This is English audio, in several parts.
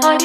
Yes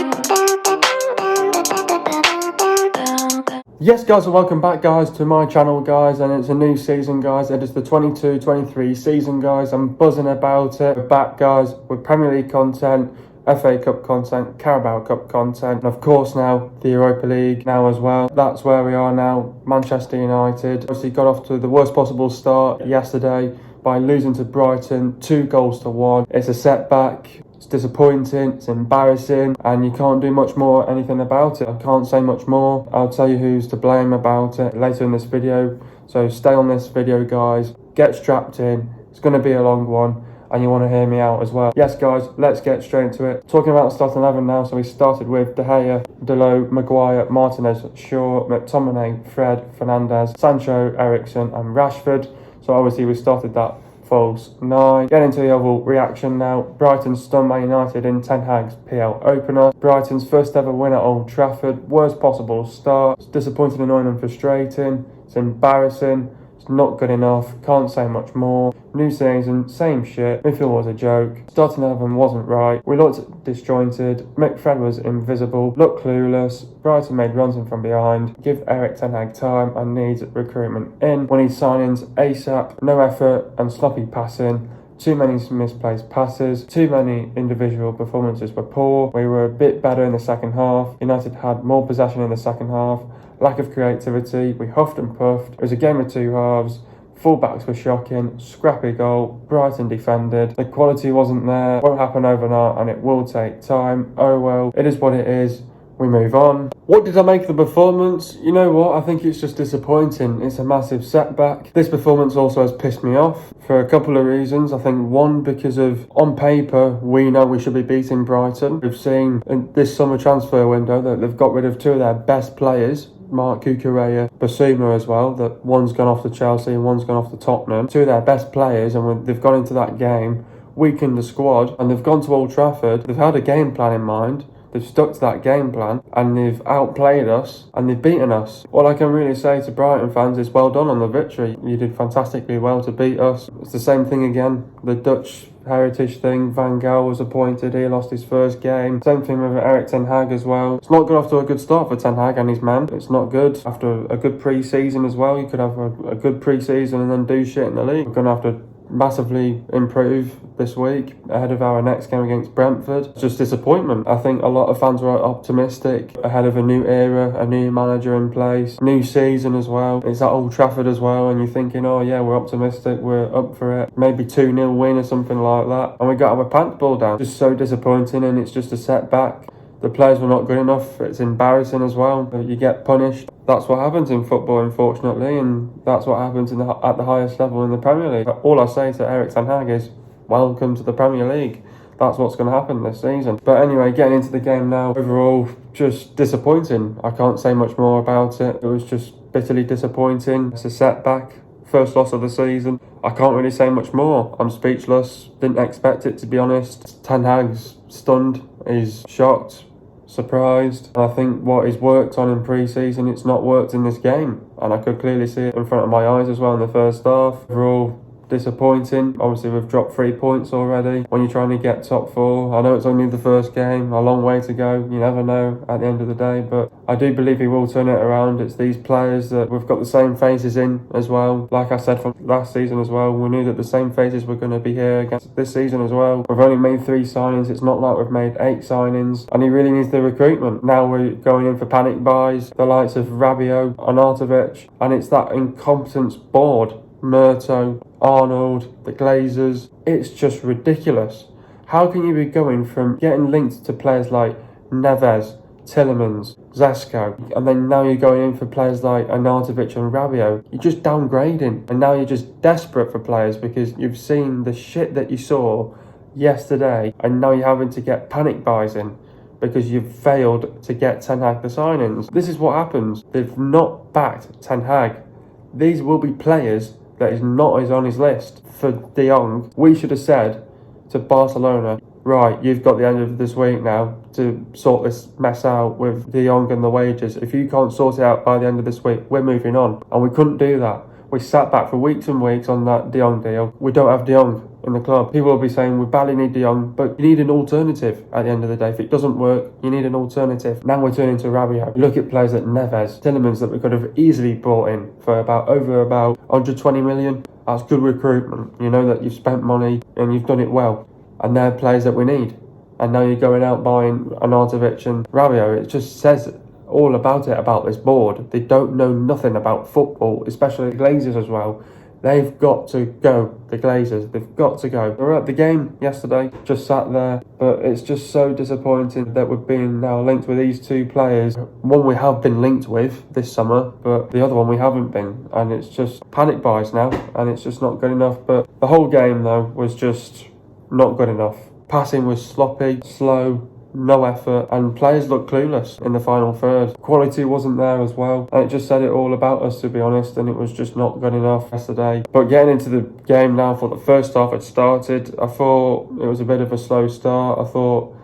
guys, and welcome back guys to my channel guys, and it's a new season guys. It is the 22-23 season guys. I'm buzzing about it. We're back guys with Premier League content, FA Cup content, Carabao Cup content, and of course now the Europa League now as well. That's where we are now. Manchester United obviously got off to the worst possible start yesterday by losing to Brighton 2-1. It's a setback. It's disappointing, it's embarrassing, and you can't do much more anything about it. I can't say much more. I'll tell you who's to blame about it later in this video. So stay on this video guys, get strapped in. It's going to be a long one and you want to hear me out as well. Yes guys, let's get straight into it. Talking about starting 11 now, so we started with De Gea, Delo, Maguire, Martinez, Shaw, McTominay, Fred, Fernandez, Sancho, Eriksen and Rashford. So obviously we started that false 9. Getting into the overall reaction now. Brighton stunned Man United in Ten Hag's PL opener. Brighton's first ever win at Old Trafford. Worst possible start. It's disappointing, annoying and frustrating. It's embarrassing. It's not good enough. Can't say much more. New season, same shit. Midfield was a joke. Starting 11 wasn't right. We looked disjointed. McFred was invisible. Looked clueless. Brighton made runs in from behind. Give Erik Ten Hag time and needs recruitment in. We need signings ASAP. No effort and sloppy passing. Too many misplaced passes. Too many individual performances were poor. We were a bit better in the second half. United had more possession in the second half. Lack of creativity. We huffed and puffed. It was a game of two halves. Fullbacks were shocking. Scrappy goal. Brighton defended. The quality wasn't there. Won't happen overnight and it will take time. Oh well, it is what it is. We move on. What did I make of the performance? You know what? I think it's just disappointing. It's a massive setback. This performance also has pissed me off for a couple of reasons. I think one, because of on paper, we know we should be beating Brighton. We've seen in this summer transfer window that they've got rid of two of their best players. Mark Cucurella, Basuma as well, that one's gone off to Chelsea and one's gone off to Tottenham. Two of their best players, and when they've gone into that game, weakened the squad, and they've gone to Old Trafford. They've had a game plan in mind. They've stuck to that game plan and they've outplayed us and they've beaten us. All I can really say to Brighton fans is well done on the victory. You did fantastically well to beat us. It's the same thing again, the Dutch heritage thing. Van Gaal was appointed, he lost his first game. Same thing with Erik Ten Hag as well. It's not got off to a good start for Ten Hag and his man. It's not good. After a good pre-season as well, you could have a good pre-season and then do shit in the league. We're going to have to massively improve this week ahead of our next game against Brentford. It's just disappointment. I think a lot of fans were optimistic ahead of a new era, a new manager in place, new season as well. It's at Old Trafford as well, and you're thinking, oh yeah, we're optimistic, we're up for it, maybe 2-0 win or something like that, and we got our pants pulled down. Just so disappointing, and it's just a setback. The players were not good enough. It's embarrassing as well. You get punished. That's what happens in football, unfortunately, and that's what happens at the highest level in the Premier League. All I say to Erik Ten Hag is, welcome to the Premier League. That's what's going to happen this season. But anyway, getting into the game now, overall, just disappointing. I can't say much more about it. It was just bitterly disappointing. It's a setback. First loss of the season. I can't really say much more. I'm speechless. Didn't expect it, to be honest. Ten Hag's stunned. He's shocked. Surprised. I think what he's worked on in pre-season, it's not worked in this game, and I could clearly see it in front of my eyes as well in the first half. Overall, disappointing. Obviously we've dropped 3 points already when you're trying to get top 4. I know it's only the first game, a long way to go, you never know at the end of the day, but I do believe he will turn it around. It's these players that we've got the same faces in as well. Like I said from last season as well, we knew that the same faces were going to be here against this season as well. We've only made 3 signings. It's not like we've made 8 signings, and he really needs the recruitment. Now we're going in for panic buys, the likes of Rabiot, Arnautovic, and it's that incompetence board. Murto, Arnold, the Glazers. It's just ridiculous. How can you be going from getting linked to players like Neves, Tielemans, Zesco, and then now you're going in for players like Arnautovic and Rabiot? You're just downgrading, and now you're just desperate for players because you've seen the shit that you saw yesterday, and now you're having to get panic buys in because you've failed to get Ten Hag the signings. This is what happens. They've not backed Ten Hag. These will be players that is not on his list. For De Jong, we should have said to Barcelona, right, you've got the end of this week now to sort this mess out with De Jong and the wages. If you can't sort it out by the end of this week, we're moving on. And we couldn't do that. We sat back for weeks and weeks on that De Jong deal. We don't have De Jong. in the club. People will be saying we badly need De Jong, but you need an alternative at the end of the day. If it doesn't work, you need an alternative. Now we're turning to Rabiot. Look at players like Neves, Tillemans that we could have easily brought in for over 120 million. That's good recruitment. You know that you've spent money and you've done it well. And they're players that we need. And now you're going out buying Arnautovic and Rabiot. It just says all about it, about this board. They don't know nothing about football, especially the Glazers as well. They've got to go, the Glazers. They've got to go. We were at the game yesterday, just sat there, but it's just so disappointing that we're being now linked with these two players. One we have been linked with this summer, but the other one we haven't been. And it's just panic buys now, and it's just not good enough. But the whole game, though, was just not good enough. Passing was sloppy, slow, no effort, and players looked clueless in the final third. Quality wasn't there as well, and it just said it all about us, to be honest, and it was just not good enough yesterday. But getting into the game now, for the first half had started, I thought it was a bit of a slow start. I thought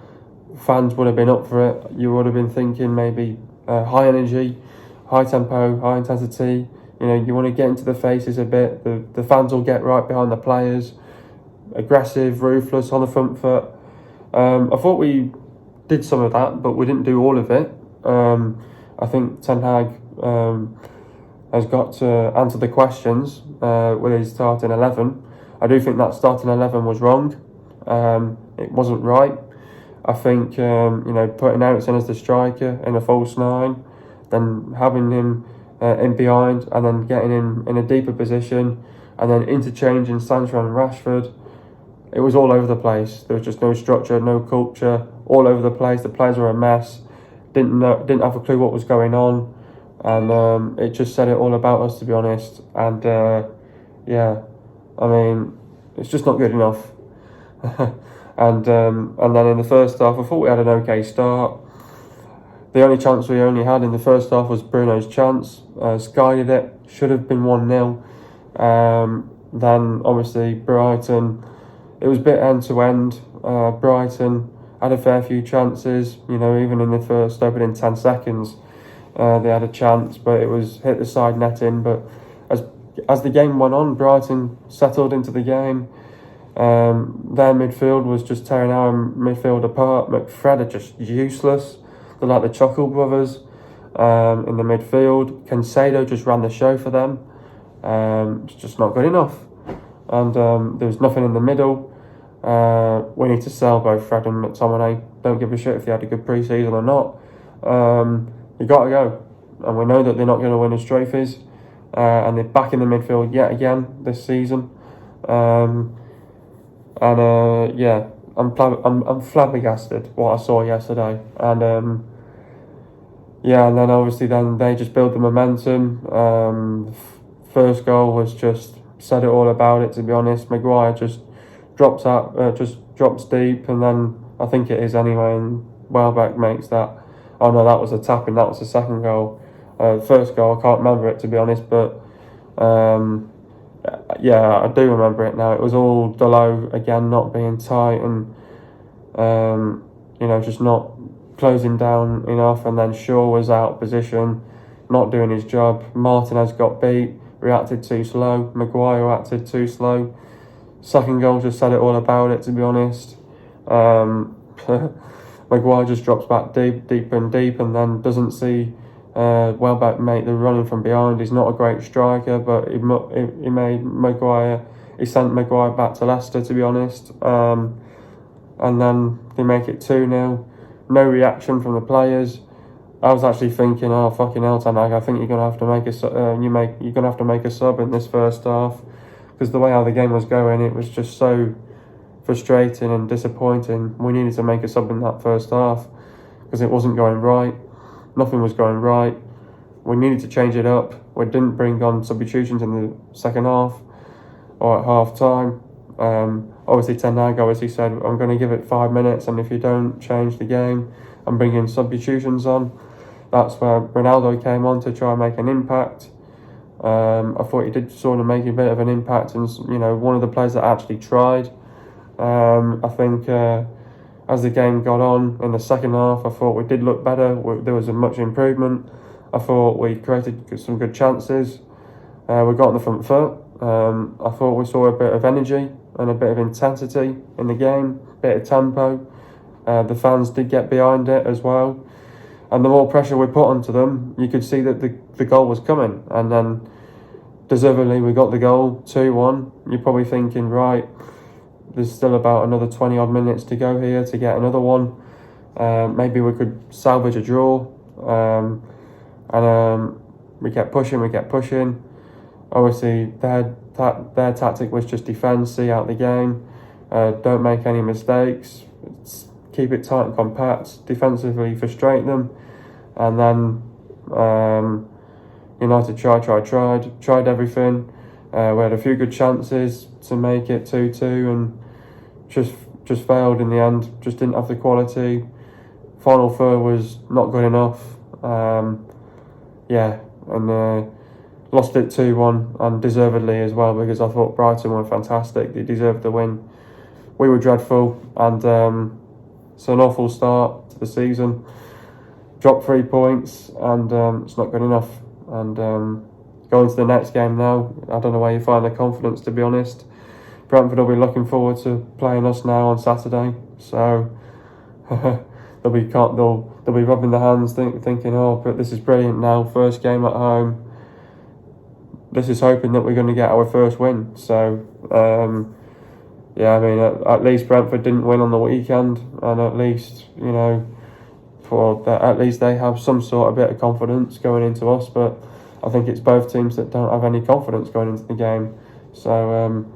fans would have been up for it. You would have been thinking maybe high energy, high tempo, high intensity. You know, you want to get into the faces a bit. The fans will get right behind the players. Aggressive, ruthless, on the front foot. I thought we did some of that, but we didn't do all of it. I think Ten Hag has got to answer the questions with his starting 11. I do think that starting 11 was wrong. It wasn't right. I think putting Ericsson as the striker in a false nine, then having him in behind, and then getting him in a deeper position, and then interchanging Sancho and Rashford. It was all over the place. There was just no structure, no culture, all over the place. The players were a mess. Didn't have a clue what was going on, and it just said it all about us, to be honest. And I mean, it's just not good enough. and then in the first half, I thought we had an okay start. The only chance we only had in the first half was Bruno's chance. Skied it. Should have been 1-0. Then obviously Brighton. It was a bit end-to-end. Brighton had a fair few chances, even in the first opening 10 seconds. They had a chance, but it was hit the side netting. But as the game went on, Brighton settled into the game. Their midfield was just tearing our midfield apart. McFred are just useless. They're like the Chuckle brothers in the midfield. Caicedo just ran the show for them. It's just not good enough. And there was nothing in the middle. We need to sell both Fred and McTominay. Don't give a shit if they had a good pre-season or not. You got to go. And we know that they're not going to win us trophies. And they're back in the midfield yet again this season. I'm flabbergasted what I saw yesterday. And and then obviously they just build the momentum. First goal was just said it all about it, to be honest. Maguire just drops deep, and then I think it is anyway, and Welbeck makes that. Oh no, that was a tapping. That was the second goal. First goal, I can't remember it, to be honest, but I do remember it now. It was all Dalot again, not being tight, and just not closing down enough, and then Shaw was out of position, not doing his job. Martinez got beat, reacted too slow. Maguire acted too slow. Second goal just said it all about it, to be honest. Maguire just drops back deep, and then doesn't see Welbeck make the running from behind. He's not a great striker, but he sent Maguire back to Leicester, to be honest. And then they make it 2-0. No reaction from the players. I was actually thinking, oh fucking hell, Ten Hag, I think you're gonna have to make a sub in this first half, because the way how the game was going, it was just so frustrating and disappointing. We needed to make a sub in that first half because it wasn't going right. Nothing was going right. We needed to change it up. We didn't bring on substitutions in the second half or at half time. Obviously Ten Hag said, I'm going to give it 5 minutes, and if you don't change the game, I'm bringing substitutions on. That's where Ronaldo came on to try and make an impact. I thought he did sort of make a bit of an impact, and one of the players that actually tried. I think as the game got on in the second half, I thought we did look better. There was a much improvement. I thought we created some good chances. We got on the front foot. I thought we saw a bit of energy. and a bit of intensity in the game, a bit of tempo. The fans did get behind it as well. And the more pressure we put onto them, you could see that the goal was coming. And then, deservedly, we got the goal, 2-1. You're probably thinking, right, there's still about another 20-odd minutes to go here to get another one. Maybe we could salvage a draw. We kept pushing. Obviously, their tactic was just defend, see out the game. Don't make any mistakes. Keep it tight and compact. Defensively, frustrate them. And then United tried everything. We had a few good chances to make it 2-2 and just failed in the end. Just didn't have the quality. Final third was not good enough. Lost it 2-1 and deservedly as well, because I thought Brighton were fantastic. They deserved the win. We were dreadful, and it's an awful start to the season. Dropped 3 points, and it's not good enough. And going to the next game now, I don't know where you find the confidence, to be honest. Brentford will be looking forward to playing us now on Saturday, so they'll be rubbing their hands, thinking, oh, but this is brilliant now. First game at home. This is hoping that we're going to get our first win. So, at least Brentford didn't win on the weekend, and at least, at least they have some sort of bit of confidence going into us. But I think it's both teams that don't have any confidence going into the game. So,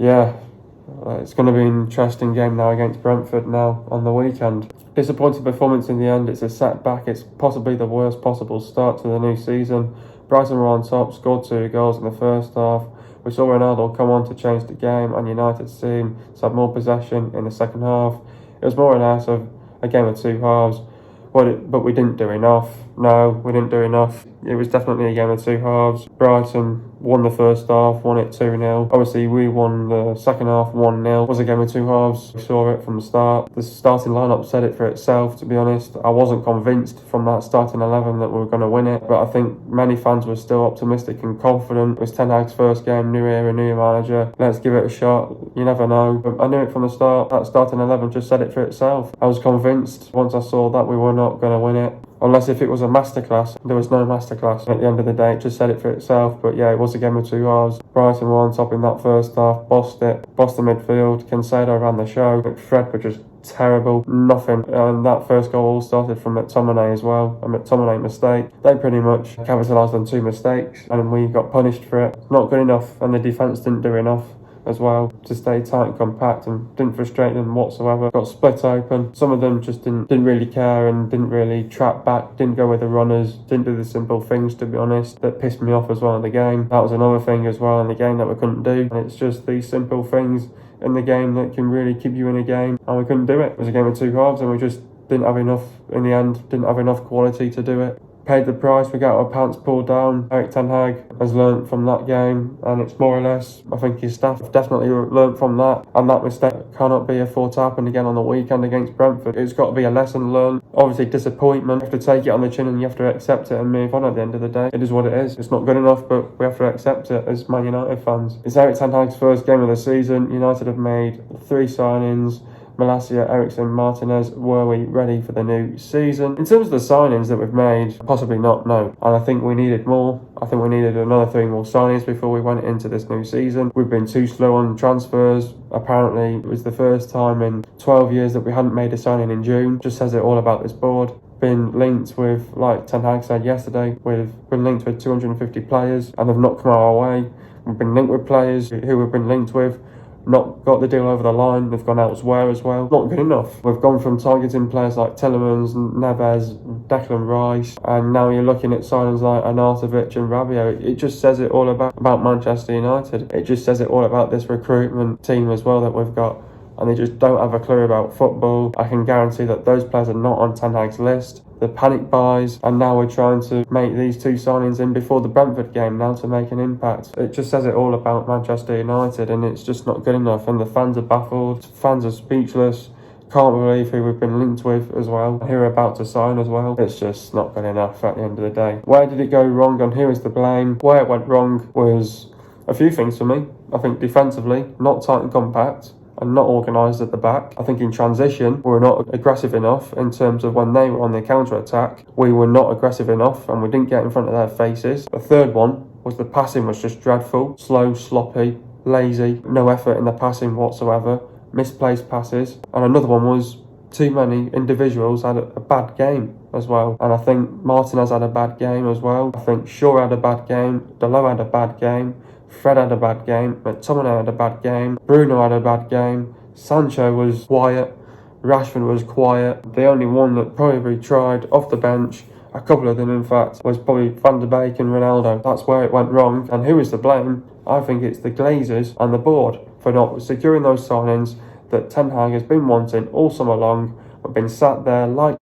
it's going to be an interesting game now against Brentford now on the weekend. Disappointing performance in the end. It's a setback. It's possibly the worst possible start to the new season. Brighton were on top, scored 2 goals in the first half. We saw Ronaldo come on to change the game, and United seemed to have more possession in the second half. It was more or less of a game of 2 halves, but we didn't do enough. No, we didn't do enough. It was definitely a game of 2 halves. Brighton won the first half, won it 2-0. Obviously, we won the second half 1-0. It was a game of 2 halves. We saw it from the start. The starting lineup said it for itself, to be honest. I wasn't convinced from that starting 11 that we were going to win it, but I think many fans were still optimistic and confident. It was Ten Hag's first game, new era, new manager. Let's give it a shot. You never know. But I knew it from the start. That starting 11 just said it for itself. I was convinced once I saw that we were not going to win it. Unless if it was a masterclass. There was no masterclass. At the end of the day, it just said it for itself. But yeah, it was a game of 2 halves. Brighton were on top in that first half. Bossed the midfield. Cancelo ran the show. McFred were just terrible. Nothing. And that first goal all started from McTominay as well. A McTominay mistake. They pretty much capitalised on 2 mistakes, and we got punished for it. Not good enough, and the defence didn't do enough as well to stay tight and compact, and didn't frustrate them whatsoever. Got split open. Some of them just didn't really care and didn't really trap back, didn't go with the runners, didn't do the simple things, to be honest, that pissed me off as well in the game. That was another thing as well in the game that we couldn't do, and it's just these simple things in the game that can really keep you in a game, and we couldn't do it. It was a game of 2 halves, and we just didn't have enough in the end, didn't have enough quality to do it. Paid the price, we got our pants pulled down. Erik Ten Hag has learnt from that game, and it's more or less, I think his staff have definitely learnt from that, and that mistake cannot be afforded to happen again on the weekend against Brentford. It's got to be a lesson learned. Obviously, disappointment. You have to take it on the chin, and you have to accept it and move on at the end of the day. It is what it is. It's not good enough, but we have to accept it as Man United fans. It's Erik Ten Hag's first game of the season. United have made 3 signings. Malacia, Ericsson, Martinez. Were we ready for the new season? In terms of the signings that we've made, possibly not, no. And I think we needed more. I think we needed another 3 more signings before we went into this new season. We've been too slow on transfers. Apparently, it was the first time in 12 years that we hadn't made a signing in June. Just says it all about this board. Been linked with, like Ten Hag said yesterday, we've been linked with 250 players, and they've not come our way. We've been linked with players who we've been linked with, not got the deal over the line. They've gone elsewhere as well. Not good enough. We've gone from targeting players like Tielemans, Neves, Declan Rice, and now you're looking at signings like Arnautovic and Rabiot. It just says it all about Manchester United. It just says it all about this recruitment team as well that we've got, and they just don't have a clue about football. I can guarantee that those players are not on Ten Hag's list. The panic buys, and now we're trying to make these 2 signings in before the Brentford game now to make an impact. It just says it all about Manchester United, and it's just not good enough, and the fans are baffled, fans are speechless, can't believe who we've been linked with as well, who are about to sign as well. It's just not good enough at the end of the day. Where did it go wrong, and who is to blame? Where it went wrong was a few things for me. I think defensively, not tight and compact and not organised at the back. I think in transition, we were not aggressive enough in terms of when they were on the counter-attack. We were not aggressive enough and we didn't get in front of their faces. The third one was the passing was just dreadful. Slow, sloppy, lazy, no effort in the passing whatsoever. Misplaced passes. And another one was too many individuals had a bad game as well. And I think Martinez had a bad game as well. I think Shaw had a bad game. Dalot had a bad game. Fred had a bad game. McTominay had a bad game. Bruno had a bad game. Sancho was quiet. Rashford was quiet. The only one that probably tried off the bench, a couple of them in fact, was probably Van de Beek and Ronaldo. That's where it went wrong. And who is to blame? I think it's the Glazers and the board for not securing those signings that Ten Hag has been wanting all summer long. We've been sat there like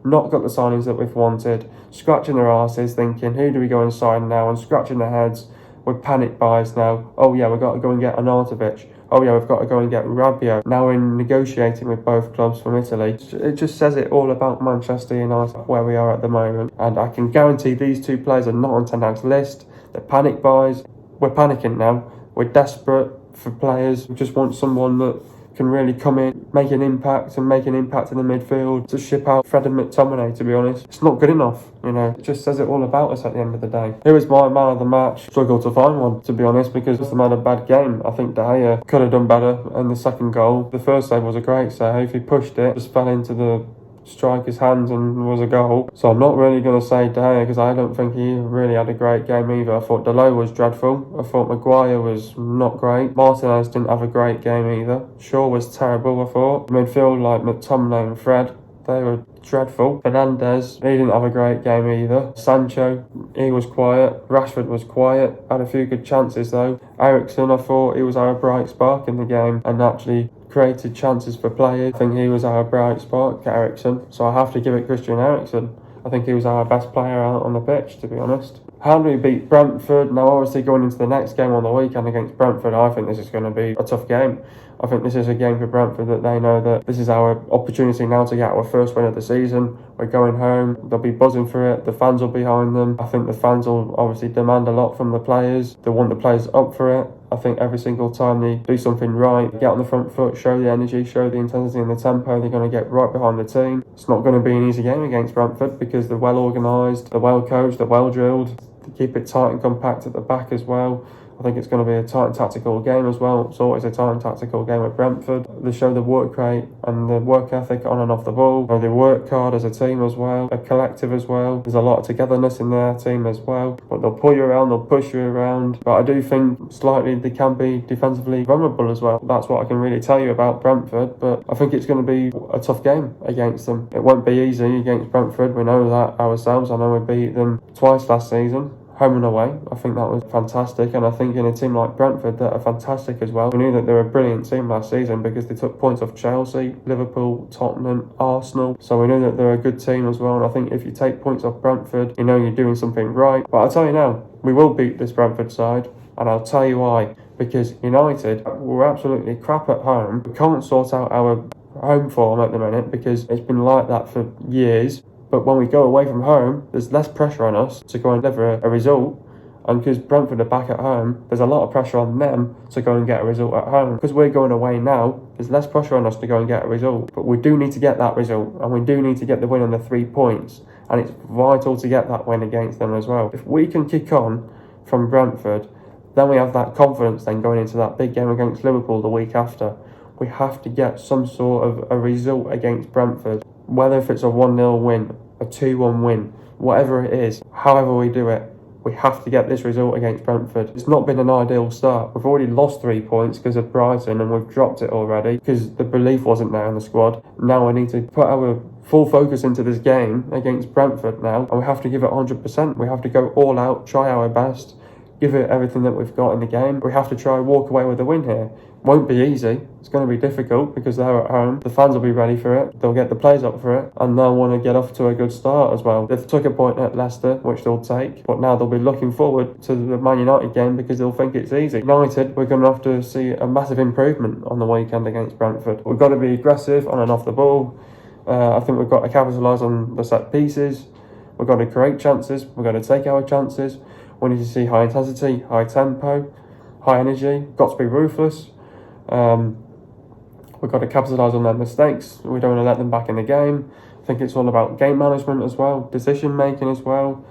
not got the signings that we've wanted, scratching their arses thinking who do we go and sign now, and scratching their heads with panic buys now. Oh yeah, we've got to go and get Arnautovic. Oh yeah, we've got to go and get Rabiot. Now we're negotiating with both clubs from Italy. It just says it all about Manchester United, where we are at the moment. And I can guarantee these two players are not on Ten Hag's list. They're panic buys. We're panicking now. We're desperate for players. We just want someone that can really come in, make an impact in the midfield, to ship out Fred and McTominay, to be honest. It's not good enough, you know. It just says it all about us at the end of the day. Here is my man of the match. Struggled to find one, to be honest, because the man had a bad game. I think De Gea could have done better in the second goal. The first save was a great save. He pushed it, just fell into the striker's hands and was a goal. So I'm not really going to say De Gea because I don't think he really had a great game either. I thought Dalot was dreadful. I thought Maguire was not great. Martinez didn't have a great game either. Shaw was terrible, I thought. Midfield like McTominay and Fred, they were dreadful. Fernandes, he didn't have a great game either. Sancho, he was quiet. Rashford was quiet. Had a few good chances though. Eriksen, I thought he was our bright spark in the game and actually created chances for players. I think he was our bright spark, Eriksen. So I have to give it Christian Eriksen. I think he was our best player out on the pitch, to be honest. How do we beat Brentford? Now, obviously, going into the next game on the weekend against Brentford, I think this is going to be a tough game. I think this is a game for Brentford that they know that this is our opportunity now to get our first win of the season. We're going home. They'll be buzzing for it. The fans will be behind them. I think the fans will obviously demand a lot from the players. They want the players up for it. I think every single time they do something right, get on the front foot, show the energy, show the intensity and the tempo, they're going to get right behind the team. It's not going to be an easy game against Brentford because they're well organised, they're well coached, they're well drilled. They keep it tight and compact at the back as well. I think it's going to be a tight and tactical game as well. It's always a tight and tactical game with Brentford. They show the work rate and the work ethic on and off the ball. They work hard as a team as well, a collective as well. There's a lot of togetherness in their team as well. But they'll pull you around, they'll push you around. But I do think slightly they can be defensively vulnerable as well. That's what I can really tell you about Brentford. But I think it's going to be a tough game against them. It won't be easy against Brentford. We know that ourselves. I know we beat them twice last season, home and away. I think that was fantastic, and I think in a team like Brentford that are fantastic as well. We knew that they were a brilliant team last season because they took points off Chelsea, Liverpool, Tottenham, Arsenal, so we knew that they're a good team as well. And I think if you take points off Brentford, you know you're doing something right. But I'll tell you now, we will beat this Brentford side, and I'll tell you why. Because United, we're absolutely crap at home. We can't sort out our home form at the minute because it's been like that for years. But when we go away from home, there's less pressure on us to go and deliver a result. And because Brentford are back at home, there's a lot of pressure on them to go and get a result at home. Because we're going away now, there's less pressure on us to go and get a result. But we do need to get that result, and we do need to get the win and the 3 points. And it's vital to get that win against them as well. If we can kick on from Brentford, then we have that confidence then going into that big game against Liverpool the week after. We have to get some sort of a result against Brentford. Whether if it's a 1-0 win, a 2-1 win, whatever it is, however we do it, we have to get this result against Brentford. It's not been an ideal start. We've already lost 3 points because of Brighton, and we've dropped it already because the belief wasn't there in the squad. Now we need to put our full focus into this game against Brentford now, and we have to give it 100%. We have to go all out, try our best, give it everything that we've got in the game. We have to try and walk away with a win here. Won't be easy. It's going to be difficult because they're at home. The fans will be ready for it. They'll get the players up for it, and they'll want to get off to a good start as well. They've took a point at Leicester, which they'll take, but now they'll be looking forward to the Man United game because they'll think it's easy. United, we're going to have to see a massive improvement on the weekend against Brentford. We've got to be aggressive on and off the ball. I think we've got to capitalise on the set pieces. We've got to create chances. We've got to take our chances. We need to see high intensity, high tempo. high energy, got to be ruthless. We've got to capitalise on their mistakes. We don't want to let them back in the game. I think it's all about game management as well, decision making as well.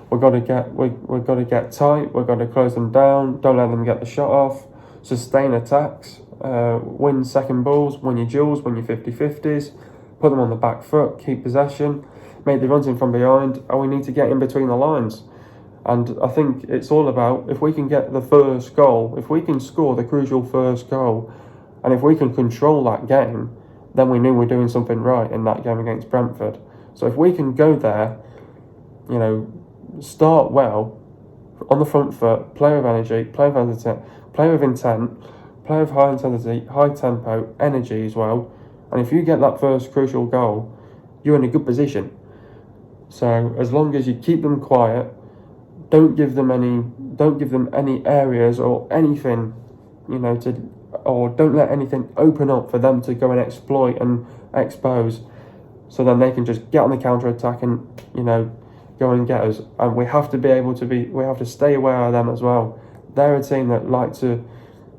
We've got to get tight. We've got to close them down. Don't let them get the shot off. Sustain attacks. Win second balls. Win your duels. Win your 50-50s. Put them on the back foot. Keep possession. Make the runs in from behind. And we need to get in between the lines. And I think it's all about, if we can get the first goal, if we can score the crucial first goal, and if we can control that game, then we knew we're doing something right in that game against Brentford. So if we can go there, start well, on the front foot, play with energy, play with intent, play with high intensity, high tempo, energy as well. And if you get that first crucial goal, you're in a good position. So as long as you keep them quiet, don't give them any areas or anything, or don't let anything open up for them to go and exploit and expose. So then they can just get on the counter attack and, go and get us. And we have to stay aware of them as well. They're a team that like to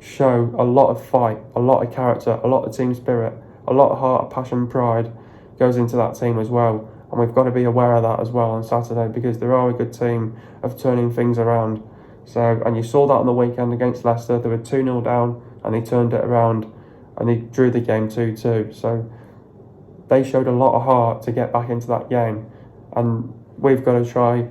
show a lot of fight, a lot of character, a lot of team spirit, a lot of heart, passion, pride goes into that team as well. And we've got to be aware of that as well on Saturday, because they are a good team of turning things around. So, and you saw that on the weekend against Leicester. They were 2-0 down and they turned it around and they drew the game 2-2. So they showed a lot of heart to get back into that game. And we've got to try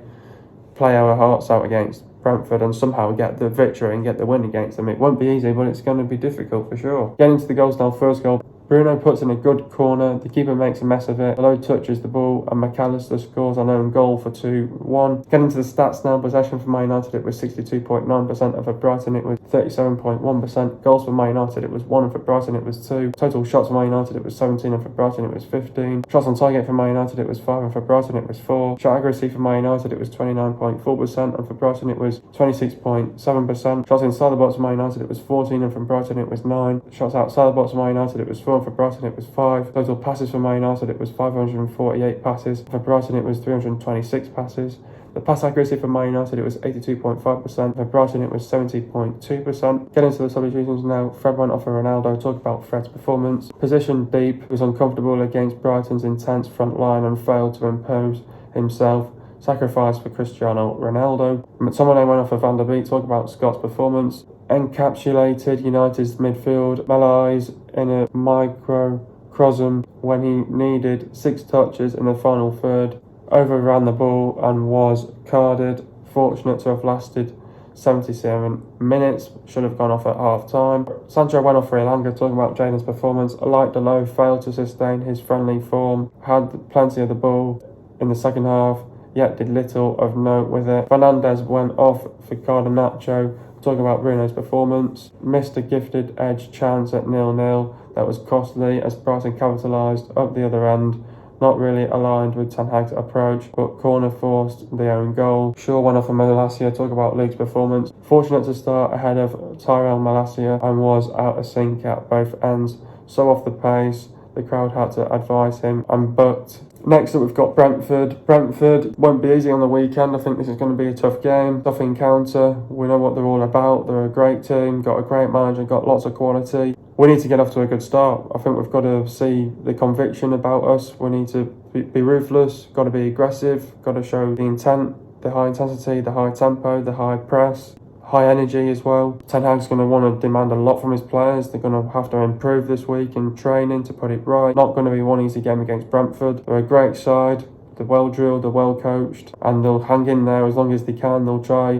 play our hearts out against Brentford and somehow get the victory and get the win against them. It won't be easy, but it's going to be difficult for sure. Getting to the goals now, first goal. Bruno puts in a good corner, the keeper makes a mess of it, Lowe touches the ball and McAllister scores an own goal for 2-1. Getting to the stats now, possession for Man United it was 62.9%, and for Brighton it was 37.1%. Goals for Man United it was 1, and for Brighton it was 2. Total shots for Man United it was 17, and for Brighton it was 15. Shots on target for Man United it was 5, and for Brighton it was 4. Shot accuracy for Man United it was 29.4%, and for Brighton it was 26.7%. Shots inside the box for Man United it was 14, and from Brighton it was 9. Shots outside the box for Man United it was 4, and for Brighton it was 5. Total passes for Man United it was 548 passes. For Brighton it was 326 passes. The pass accuracy for Man United it was 82.5%. For Brighton it was 70.2%. Getting to the substitutions now. Fred went off for Ronaldo. Talk about Fred's performance. Position deep. He was uncomfortable against Brighton's intense front line and failed to impose himself. Sacrifice for Cristiano Ronaldo. McTominay went off for Van der Beek. Talk about Scott's performance. Encapsulated United's midfield. Malaise in a microcosm when he needed 6 touches in the final third. Overran the ball and was carded. Fortunate to have lasted 77 minutes. Should have gone off at half time. Sancho went off for Elanga. Talking about Jaden's performance. Like Lowe failed to sustain his friendly form. Had plenty of the ball in the second half, yet did little of note with it. Fernandes went off for Garnacho. Talking about Bruno's performance. Missed a gifted edge chance at 0-0. That was costly as Brighton capitalised up the other end. Not really aligned with Ten Hag's approach, but corner forced the own goal. Shaw went off for Malacia. Talk about Luke's performance. Fortunate to start ahead of Tyrell Malacia and was out of sync at both ends. So off the pace, the crowd had to advise him and booked. Next up we've got Brentford. Brentford won't be easy on the weekend. I think this is going to be a tough game, tough encounter. We know what they're all about. They're a great team, got a great manager, got lots of quality. We need to get off to a good start. I think we've got to see the conviction about us. We need to be ruthless, got to be aggressive, got to show the intent, the high intensity, the high tempo, the high press, high energy as well. Ten Hag's going to want to demand a lot from his players. They're going to have to improve this week in training to put it right. Not going to be one easy game against Brentford. They're a great side. They're well drilled, they're well coached, and they'll hang in there as long as they can. They'll try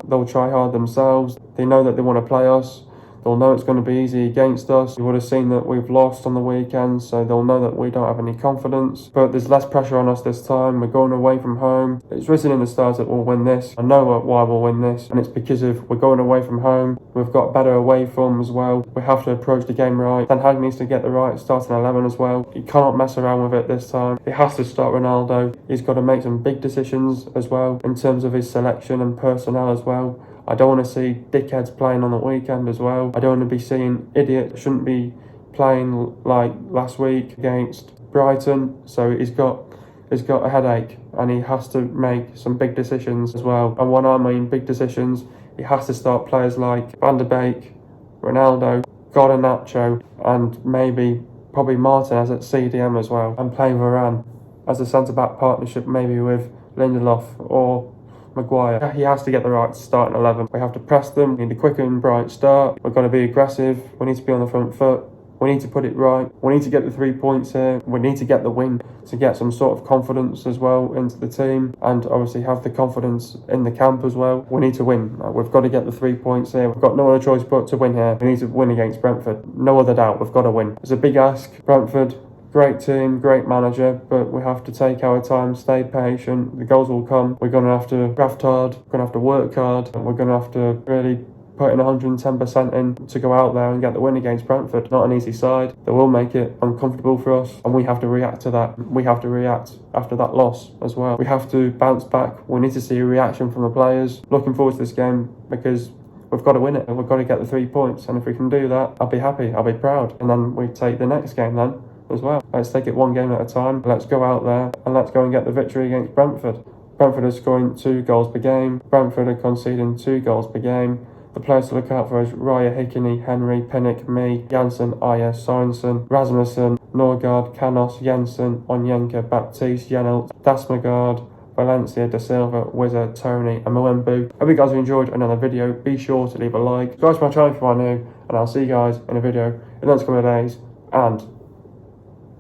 hard themselves. They know that they want to play us. They'll know it's going to be easy against us. You would have seen that we've lost on the weekend, so they'll know that we don't have any confidence. But there's less pressure on us this time. We're going away from home. It's written in the stars that we'll win this. I know why we'll win this, and it's because of we're going away from home. We've got better away form as well. We have to approach the game right. Ten Hag needs to get the right starting 11 as well. He cannot mess around with it this time. He has to start Ronaldo. He's got to make some big decisions as well in terms of his selection and personnel as well. I don't want to see dickheads playing on the weekend as well. I don't want to be seeing idiots shouldn't be playing like last week against Brighton. So he's got a headache and he has to make some big decisions as well. And when I mean big decisions, he has to start players like Van der Beek, Ronaldo, Garnacho, and probably Martinez at CDM as well, and playing Varane as a centre-back partnership, maybe with Lindelof or Maguire. He has to get the right starting 11. We have to press them. We need a quick and bright start. We've got to be aggressive. We need to be on the front foot. We need to put it right. We need to get the 3 points here. We need to get the win to get some sort of confidence as well into the team, and obviously have the confidence in the camp as well. We need to win. We've got to get the 3 points here. We've got no other choice but to win here. We need to win against Brentford. No other doubt. We've got to win. It's a big ask. Brentford, great team, great manager, but we have to take our time, stay patient. The goals will come. We're going to have to graft hard. We're going to have to work hard. And we're going to have to really put in 110% in to go out there and get the win against Brentford. Not an easy side. They will make it uncomfortable for us, and we have to react to that. We have to react after that loss as well. We have to bounce back. We need to see a reaction from the players. Looking forward to this game because we've got to win it and we've got to get the 3 points. And if we can do that, I'll be happy. I'll be proud. And then we take the next game then as well. Let's take it one game at a time. Let's go out there and let's go and get the victory against Brentford. Brentford are scoring 2 goals per game. Brentford are conceding 2 goals per game. The players to look out for is Raya, Hickney, Henry, Pinnock, me, Janssen, Ayer, Sorensen, Rasmussen, Norgard, Canos, Jensen, Onyenka, Baptiste, Yenelt, Dasmagard, Valencia, Da Silva, Wizard, Tony, and Mwembu. Hope you guys have enjoyed another video. Be sure to leave a like. Subscribe to my channel if you are new, and I'll see you guys in a video in the next couple of days. And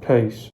peace.